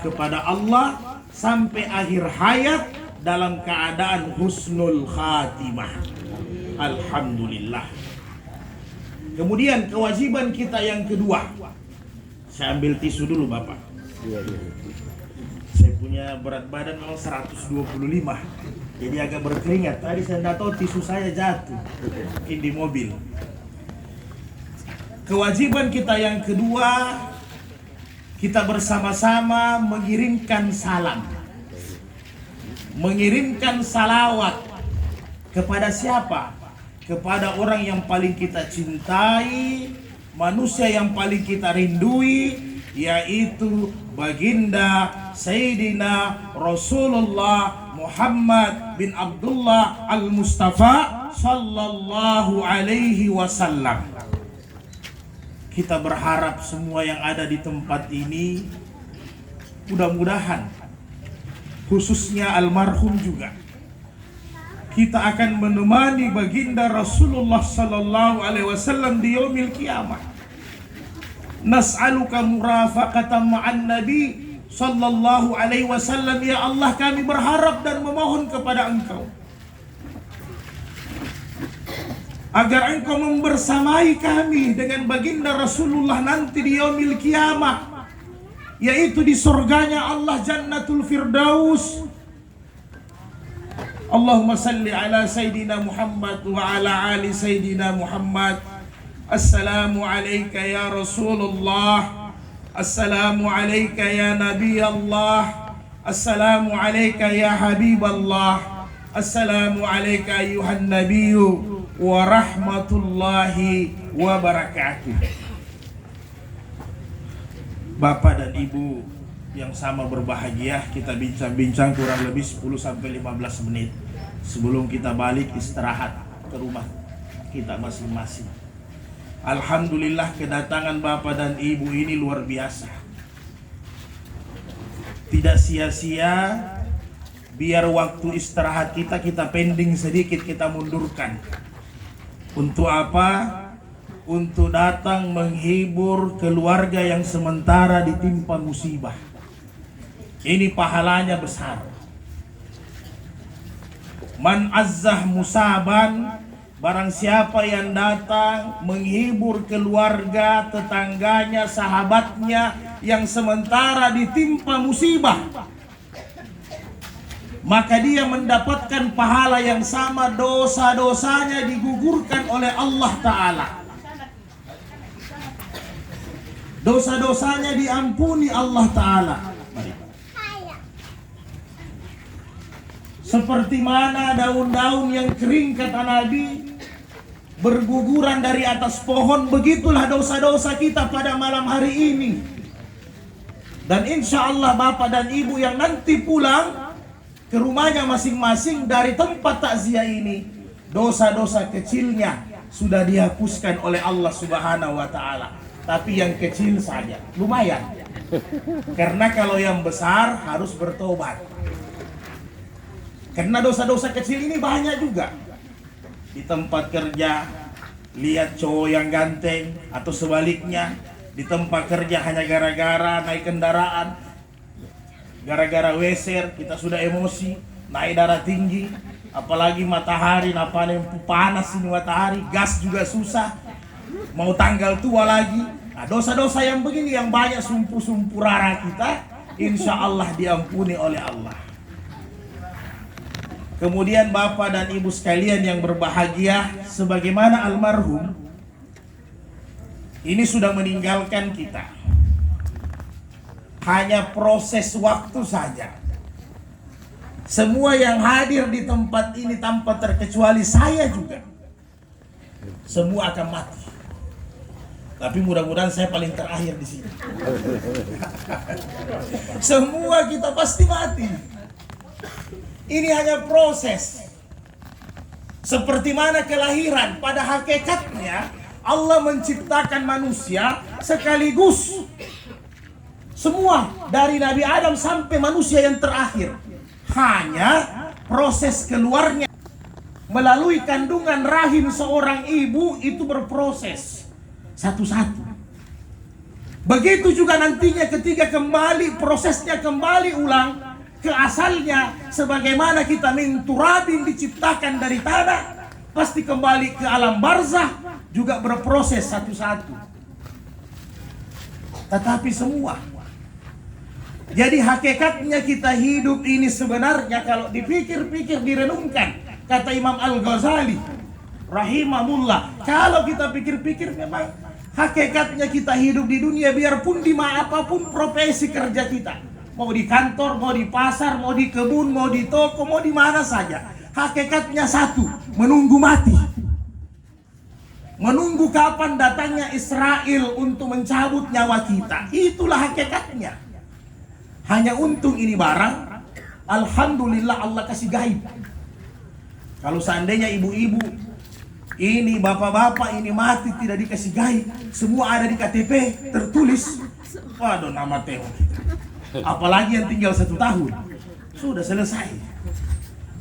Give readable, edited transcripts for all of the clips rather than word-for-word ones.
berharap kepada Allah sampai akhir hayat dalam keadaan husnul khatimah. Alhamdulillah. Kemudian kewajiban kita yang kedua. Saya ambil tisu dulu Bapak. Saya punya berat badan memang 125. Jadi agak berkeringat. Tadi saya tidak tahu tisu saya jatuh di mobil. Kewajiban kita yang kedua, kita bersama-sama mengirimkan salam, mengirimkan salawat kepada siapa? Kepada orang yang paling kita cintai, manusia yang paling kita rindui, yaitu baginda Sayyidina Rasulullah Muhammad bin Abdullah Al-Mustafa sallallahu alaihi wasallam. Kita berharap semua yang ada di tempat ini, mudah-mudahan khususnya almarhum juga, kita akan menemani baginda Rasulullah sallallahu alaihi wasallam di yaumil qiyamah. Nas'aluka murafaqatan ma'an nabi sallallahu alaihi wasallam. Ya Allah, kami berharap dan memohon kepada Engkau agar Engkau membersamai kami dengan baginda Rasulullah nanti di yaumil qiyamah, yaitu di surganya Allah, Jannatul Firdaus. Allahumma salli ala Sayyidina Muhammad wa ala ali Sayyidina Muhammad. Assalamu alayka ya Rasulullah. Assalamu alayka ya Nabi Allah. Assalamu alayka ya Habib Allah. Assalamu alayka ayuhan Nabiyyu wa rahmatullahi wa barakatuh. Bapak dan Ibu yang sama berbahagia, kita bincang-bincang kurang lebih 10-15 menit sebelum kita balik istirahat ke rumah kita masing-masing. Alhamdulillah, kedatangan Bapak dan Ibu ini luar biasa. Tidak sia-sia. Biar waktu istirahat kita pending sedikit, kita mundurkan. Untuk apa? Untuk datang menghibur keluarga yang sementara ditimpa musibah. Ini pahalanya besar. Man azzah musaban, barang siapa yang datang menghibur keluarga, tetangganya, sahabatnya yang sementara ditimpa musibah, maka dia mendapatkan pahala yang sama, dosa-dosanya digugurkan oleh Allah Ta'ala. Dosa-dosanya diampuni Allah Ta'ala. Seperti mana daun-daun yang kering, kata Nabi, berguguran dari atas pohon, begitulah dosa-dosa kita pada malam hari ini. Dan insya Allah Bapak dan Ibu yang nanti pulang ke rumahnya masing-masing dari tempat takziah ini, dosa-dosa kecilnya sudah dihapuskan oleh Allah Subhanahu wa Ta'ala. Tapi yang kecil saja, lumayan. Karena kalau yang besar harus bertobat. Karena dosa-dosa kecil ini banyak juga. Di tempat kerja, lihat cowok yang ganteng, atau sebaliknya, di tempat kerja hanya gara-gara naik kendaraan, gara-gara weser, kita sudah emosi, naik darah tinggi, apalagi matahari, panas ini matahari, gas juga susah, mau tanggal tua lagi. Nah, dosa-dosa yang begini yang banyak sumpu-sumpu rara kita, insya Allah diampuni oleh Allah. Kemudian Bapak dan Ibu sekalian yang berbahagia, sebagaimana almarhum ini sudah meninggalkan kita. Hanya proses waktu saja. Semua yang hadir di tempat ini tanpa terkecuali saya juga, semua akan mati. Tapi mudah-mudahan saya paling terakhir di sini. Semua kita pasti mati. Ini hanya proses. Seperti mana kelahiran, pada hakikatnya Allah menciptakan manusia sekaligus. Semua dari Nabi Adam sampai manusia yang terakhir. Hanya proses keluarnya melalui kandungan rahim seorang ibu itu berproses satu-satu. Begitu juga nantinya ketika kembali prosesnya kembali ulang ke asalnya, sebagaimana kita min turabin diciptakan dari tanah, pasti kembali ke alam barzah juga berproses satu-satu. Tetapi semua, jadi hakikatnya kita hidup ini sebenarnya kalau dipikir-pikir, direnungkan, kata Imam Al-Ghazali rahimahullah, kalau kita pikir-pikir memang hakikatnya kita hidup di dunia, biarpun di mana apapun profesi kerja kita, mau di kantor, mau di pasar, mau di kebun, mau di toko, mau di mana saja, hakikatnya satu, menunggu mati. Menunggu kapan datangnya Israel untuk mencabut nyawa kita. Itulah hakikatnya. Hanya untung ini barang, alhamdulillah Allah kasih gaib. Kalau seandainya ibu-ibu ini, bapak-bapak ini mati tidak dikasih gaib, semua ada di KTP tertulis, waduh nama Teo. Apalagi yang tinggal 1 tahun, sudah selesai.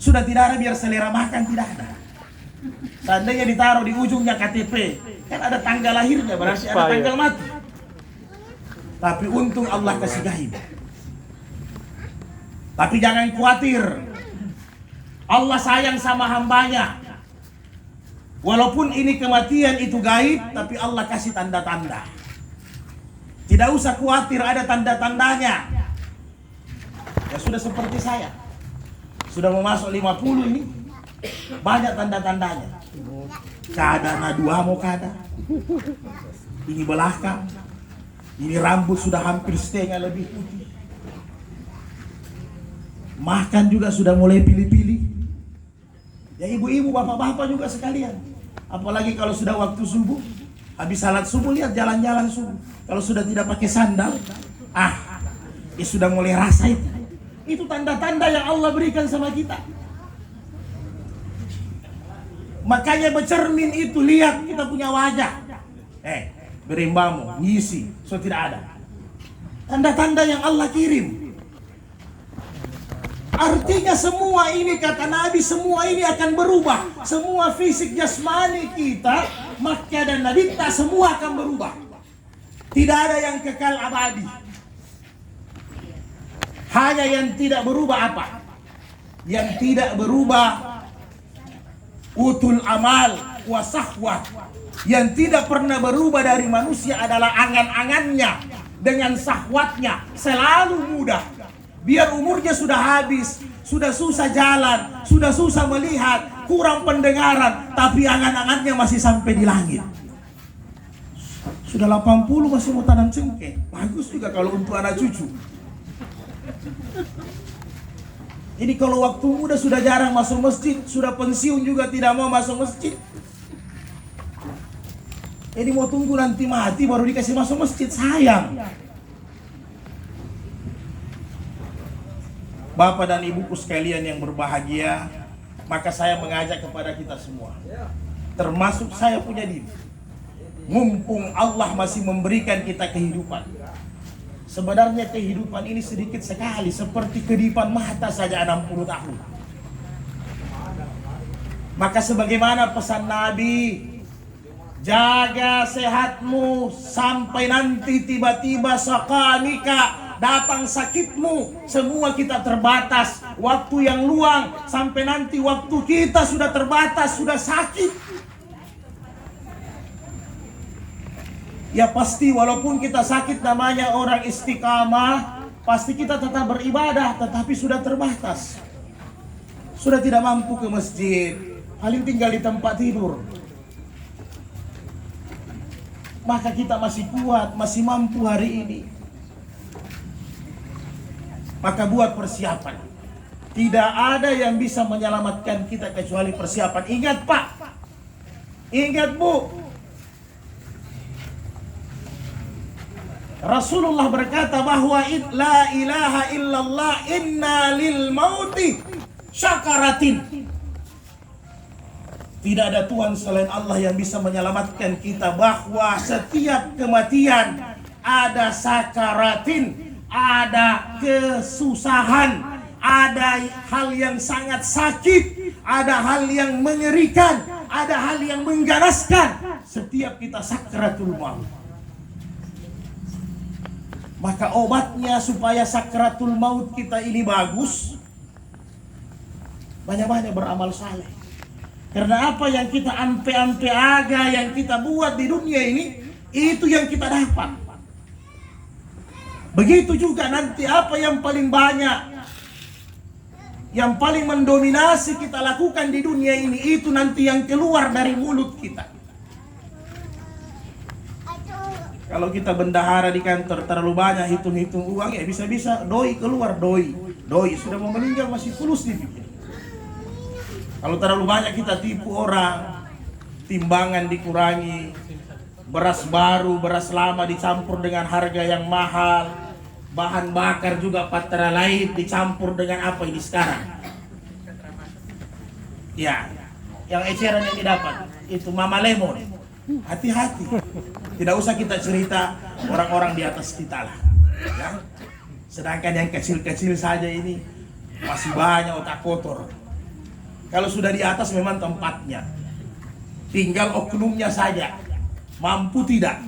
Sudah tidak ada biar selera makan, tidak ada. Seandainya ditaruh di ujungnya KTP, kan ada tanggal lahirnya, berarti ada tanggal mati. Tapi untung Allah kasih gaib. Tapi jangan khawatir, Allah sayang sama hambanya. Walaupun ini kematian itu gaib, tapi Allah kasih tanda-tanda. Tidak usah khawatir, ada tanda-tandanya. Ya sudah seperti saya, sudah mau masuk 50 ini, banyak tanda-tandanya. Kada na dua mau kada. Ini belakang, ini rambut sudah hampir setengah lebih putih. Makan juga sudah mulai pilih-pilih. Ya ibu-ibu, bapak-bapak juga sekalian. Apalagi kalau sudah waktu subuh, habis salat subuh lihat jalan-jalan subuh. Kalau sudah tidak pakai sandal, ya sudah mulai rasa itu. Itu tanda-tanda yang Allah berikan sama kita. Makanya bercermin itu, lihat kita punya wajah. Berimbamu, ngisi, so tidak ada. Tanda-tanda yang Allah kirim. Artinya semua ini, kata Nabi, semua ini akan berubah. Semua fisik jasmani kita, makya dan nabita, semua akan berubah. Tidak ada yang kekal abadi. Hanya yang tidak berubah apa? Yang tidak berubah utul amal wa sahwat. Yang tidak pernah berubah dari manusia adalah angan-angannya dengan sahwatnya, selalu mudah. Biar umurnya sudah habis, sudah susah jalan, sudah susah melihat, kurang pendengaran, tapi angan-angannya masih sampai di langit. Sudah 80 masih mau tanam cengkeh. Bagus juga kalau untuk anak cucu. Jadi kalau waktu muda sudah jarang masuk masjid, sudah pensiun juga tidak mau masuk masjid. Jadi mau tunggu nanti mati baru dikasih masuk masjid, sayang. Bapak dan ibuku sekalian yang berbahagia, maka saya mengajak kepada kita semua, termasuk saya punya diri, mumpung Allah masih memberikan kita kehidupan. Sebenarnya kehidupan ini sedikit sekali, seperti kedipan mata saja 60 tahun. Maka sebagaimana pesan Nabi, jaga sehatmu sampai nanti tiba-tiba saqanika, datang sakitmu. Semua kita terbatas, waktu yang luang, sampai nanti waktu kita sudah terbatas, sudah sakit. Ya pasti walaupun kita sakit, namanya orang istiqamah, pasti kita tetap beribadah, tetapi sudah terbatas. Sudah tidak mampu ke masjid, paling tinggal di tempat tidur. Maka kita masih kuat, masih mampu hari ini. Maka buat persiapan. Tidak ada yang bisa menyelamatkan kita kecuali persiapan. Ingat Pak, ingat Bu, Rasulullah berkata bahwa la ilaha illallah inna lil mauti syakaratin. Tidak ada Tuhan selain Allah yang bisa menyelamatkan kita, bahwa setiap kematian ada sakaratin, ada kesusahan, ada hal yang sangat sakit, ada hal yang mengerikan, ada hal yang mengganaskan. Setiap kita sakaratul maut. Maka obatnya supaya sakratul maut kita ini bagus, banyak-banyak beramal saleh. Karena apa yang kita ampe-ampe aga, yang kita buat di dunia ini, itu yang kita dapat. Begitu juga nanti apa yang paling banyak, yang paling mendominasi kita lakukan di dunia ini, itu nanti yang keluar dari mulut kita. Kalau kita bendahara di kantor terlalu banyak hitung-hitung uang, ya bisa-bisa doi keluar, doi sudah mau meninggal masih fulus dipikir. Kalau terlalu banyak kita tipu orang, timbangan dikurangi, beras baru, beras lama dicampur dengan harga yang mahal, bahan bakar juga patra lain dicampur dengan apa ini sekarang. Ya, yang eceran yang didapat itu Mama Lemon. Hati-hati. Tidak usah kita cerita orang-orang di atas kita lah. Ya. Sedangkan yang kecil-kecil saja ini masih banyak otak kotor. Kalau sudah di atas memang tempatnya. Tinggal oknumnya saja. Mampu tidak.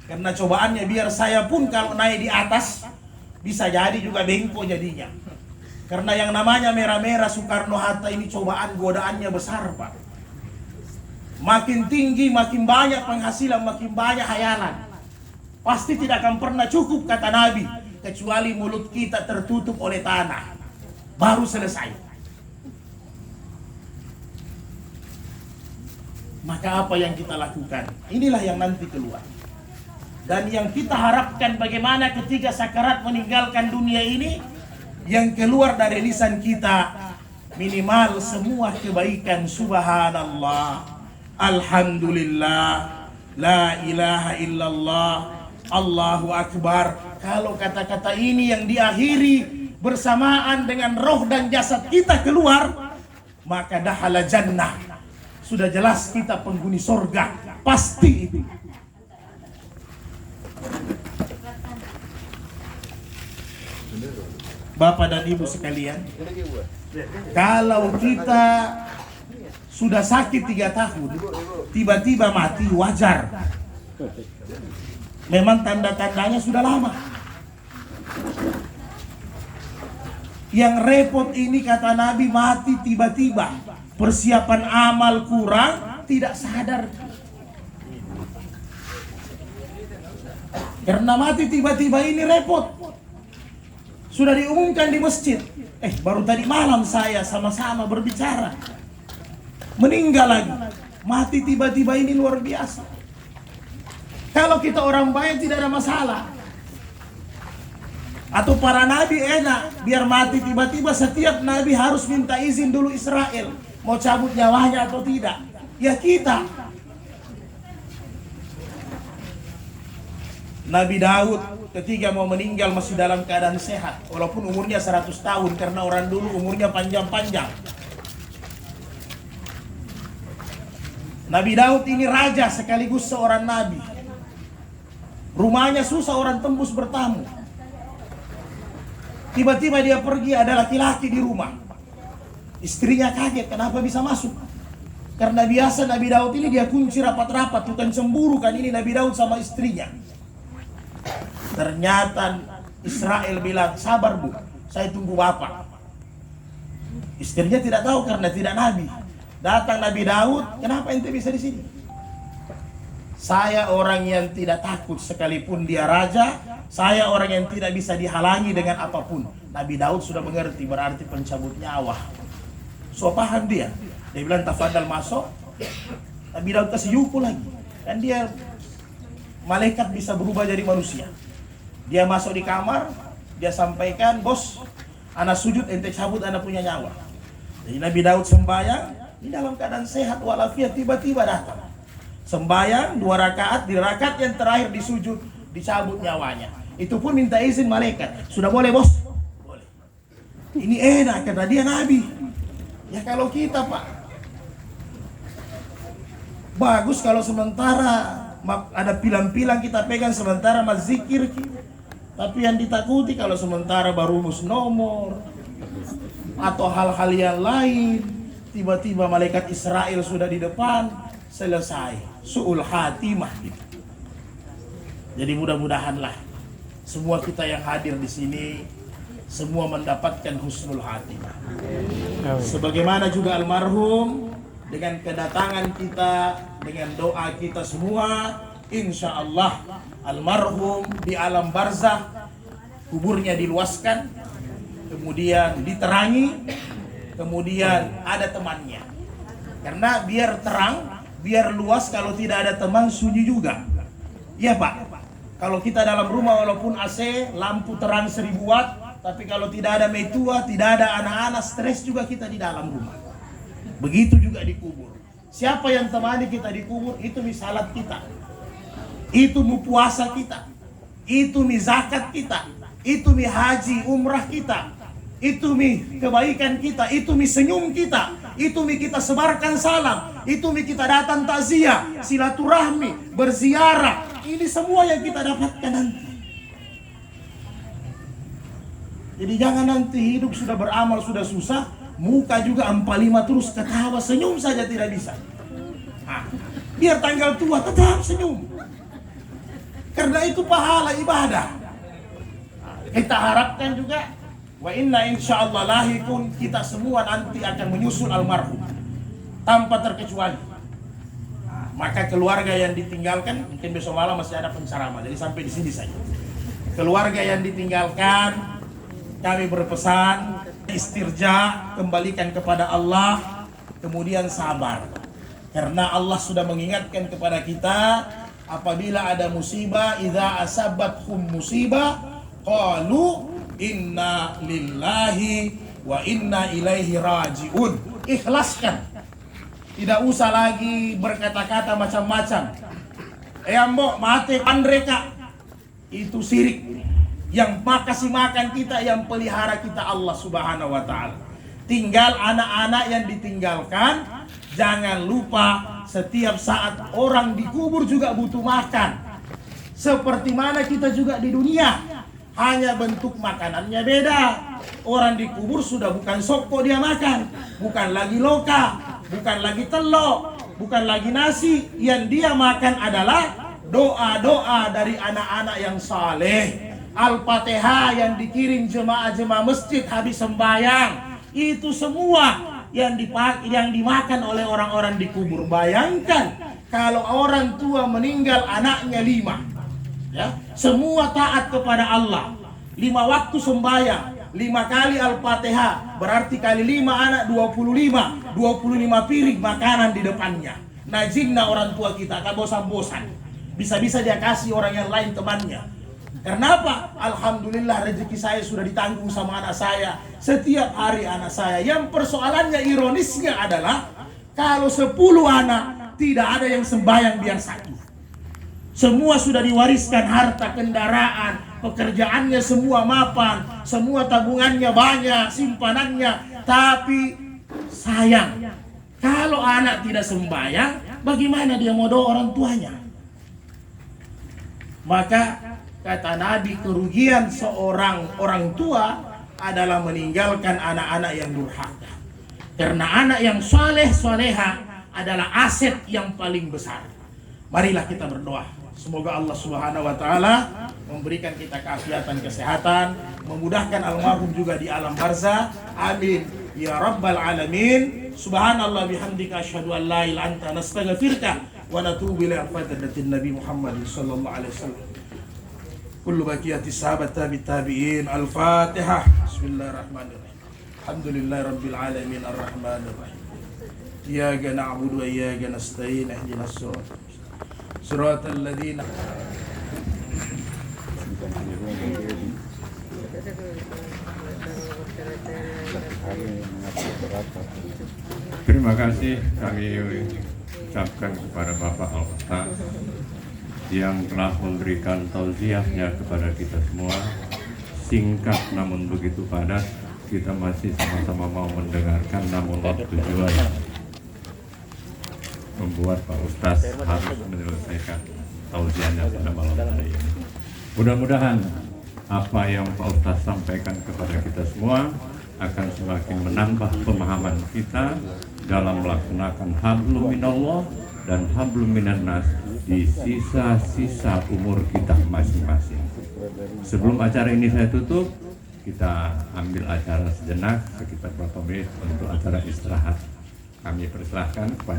Karena cobaannya biar saya pun kalau naik di atas bisa jadi juga bengkok jadinya. Karena yang namanya merah-merah Soekarno-Hatta ini cobaan godaannya besar, Pak. Makin tinggi, makin banyak penghasilan, makin banyak hayalan. Pasti tidak akan pernah cukup, kata Nabi, kecuali mulut kita tertutup oleh tanah. Baru selesai. Maka apa yang kita lakukan? Inilah yang nanti keluar. Dan yang kita harapkan bagaimana ketika sakarat meninggalkan dunia ini, yang keluar dari lisan kita minimal semua kebaikan. Subhanallah, alhamdulillah, la ilaha illallah, Allahu akbar. Kalau kata-kata ini yang diakhiri bersamaan dengan roh dan jasad kita keluar, maka dahala jannah. Sudah jelas kita penghuni sorga. Pasti itu. Bapak dan Ibu sekalian, kalau kita sudah sakit 3 tahun, tiba-tiba mati, wajar. Memang tanda-tandanya sudah lama. Yang repot ini kata Nabi mati tiba-tiba. Persiapan amal kurang, tidak sadar. Karena mati tiba-tiba ini repot. Sudah diumumkan di masjid. Baru tadi malam saya sama-sama berbicara. Meninggal lagi. Mati tiba-tiba ini luar biasa. Kalau kita orang baik tidak ada masalah. Atau para nabi enak. Biar mati tiba-tiba, setiap nabi harus minta izin dulu Israel. Mau cabut nyawanya atau tidak. Ya kita. Nabi Daud ketika mau meninggal masih dalam keadaan sehat. Walaupun umurnya 100 tahun. Karena orang dulu umurnya panjang-panjang. Nabi Daud ini raja sekaligus seorang nabi. Rumahnya susah orang tembus bertamu. Tiba-tiba dia pergi, ada laki-laki di rumah. Istrinya kaget, kenapa bisa masuk? Karena biasa Nabi Daud ini dia kunci rapat-rapat, bukan cemburu kan ini Nabi Daud sama istrinya. Ternyata Israel bilang, sabar Bu, saya tunggu Bapak. Istrinya tidak tahu karena tidak Nabi. Datang Nabi Daud, kenapa ente bisa di sini? Saya orang yang tidak takut sekalipun dia raja. Saya orang yang tidak bisa dihalangi dengan apapun. Nabi Daud sudah mengerti, berarti pencabut nyawa. So paham dia. Dia bilang tafadhal masuk. Nabi Daud kasih yuku lagi. Dan dia malaikat bisa berubah jadi manusia. Dia masuk di kamar, dia sampaikan, bos, anak sujud ente cabut anak punya nyawa. Jadi Nabi Daud sembahyang, di dalam keadaan sehat walafiat, tiba-tiba datang. Sembahyang 2 rakaat, di rakaat yang terakhir disujud, dicabut nyawanya. Itu pun minta izin malaikat. Sudah boleh bos? Boleh. Ini enak karena dia Nabi. Ya kalau kita Pak, bagus kalau sementara ada pilang-pilang kita pegang sementara mazikir. Tapi yang ditakuti kalau sementara baru rumus nomor atau hal-hal yang lain, tiba-tiba malaikat Israel sudah di depan, selesai. Su'ul khatimah gitu. Jadi mudah-mudahanlah semua kita yang hadir di sini semua mendapatkan husnul khatimah. Sebagaimana juga almarhum, dengan kedatangan kita, dengan doa kita semua, insya Allah almarhum di alam barzah, kuburnya diluaskan, kemudian diterangi, kemudian ada temannya. Karena biar terang, biar luas, kalau tidak ada teman sunyi juga. Iya Pak, kalau kita dalam rumah walaupun AC, lampu terang 1000 watt, tapi kalau tidak ada metua, tidak ada anak-anak, stres juga kita di dalam rumah. Begitu juga di kubur. Siapa yang temani kita di kubur, itu mi salat kita, itu mi puasa kita, itu mi zakat kita, itu mi haji umrah kita, itu mi kebaikan kita, itu mi senyum kita, itu mi kita sebarkan salam, itu mi kita datang takziah, silaturahmi, berziarah. Ini semua yang kita dapatkan nanti. Jadi jangan nanti hidup sudah beramal, sudah susah, muka juga 45 terus ketawa, senyum saja tidak bisa. Biar tanggal tua tetap senyum, karena itu pahala ibadah. Kita harapkan juga, wa inna insyaallah lahikun, kita semua nanti akan menyusul almarhum tanpa terkecuali. Maka keluarga yang ditinggalkan, mungkin besok malam masih ada penceramah, jadi sampai di sini saja. Keluarga yang ditinggalkan, kami berpesan istirja, kembalikan kepada Allah, kemudian sabar. Karena Allah sudah mengingatkan kepada kita, apabila ada musibah, idza asabathum musibah qalu inna lillahi wa inna ilaihi rajiun. Ikhlaskan. Tidak usah lagi berkata-kata macam-macam. Mbok mate pandreka. Itu syirik. Yang makasih makan kita, yang pelihara kita Allah Subhanahu wa ta'ala. Tinggal anak-anak yang ditinggalkan, jangan lupa setiap saat orang dikubur juga butuh makan. Seperti mana kita juga di dunia, hanya bentuk makanannya beda. Orang dikubur sudah bukan soko dia makan, bukan lagi loka, bukan lagi telur, bukan lagi nasi. Yang dia makan adalah doa-doa dari anak-anak yang saleh. Al-Fatihah yang dikirim jemaah-jemaah masjid habis sembahyang, itu semua yang dimakan oleh orang-orang di kubur. Bayangkan kalau orang tua meninggal anaknya 5, ya, semua taat kepada Allah, 5 waktu sembahyang, 5 kali Al-Fatihah, berarti kali 5 anak 25 piring makanan di depannya. Najimna orang tua kita, tak bosan-bosan, bisa-bisa dia kasih orang yang lain temannya. Kenapa? Alhamdulillah rezeki saya sudah ditanggung sama anak saya. Setiap hari anak saya. Yang persoalannya, ironisnya adalah, kalau 10 anak, tidak ada yang sembahyang biar satu. Semua sudah diwariskan harta, kendaraan, pekerjaannya semua mapan, semua tabungannya banyak, simpanannya. Tapi sayang, kalau anak tidak sembahyang, bagaimana dia mau doa orang tuanya? Maka kata Nabi, kerugian seorang orang tua adalah meninggalkan anak-anak yang durhaka. Karena anak yang saleh, soleha adalah aset yang paling besar. Marilah kita berdoa. Semoga Allah Subhanahu wa ta'ala memberikan kita keafiatan, kesehatan, memudahkan almarhum juga di alam barzah. Amin ya rabbal alamin. Subhanallah bihamdika asyhadu an la ilaha illa anta nastaghfiruka wa natubu ilaika. Fadlatin Nabi Muhammad sallallahu alaihi wasallam. Kullu baqiyati sahabat tabi'in. Al-Fatihah. Bismillahirrahmanirrahim. Alhamdulillahi rabbil alamin arrahmanir rahim. Iyyaka na'budu wa iyyaka nasta'in. Ihdinas siratal ladzina. Terima kasih kami ucapkan kepada Bapak Al-Ustaz yang telah memberikan tausiahnya kepada kita semua. Singkat namun begitu padat. Kita masih sama-sama mau mendengarkan, namun waktu juga membuat Pak Ustaz harus menyelesaikan tausiahnya pada malam hari ini. Mudah-mudahan apa yang Pak Ustaz sampaikan kepada kita semua akan semakin menambah pemahaman kita dalam melaksanakan hablum minallah dan hablum minan nas di sisa-sisa umur kita masing-masing. Sebelum acara ini saya tutup, kita ambil acara sejenak sekitar beberapa menit untuk acara istirahat. Kami persilahkan kepada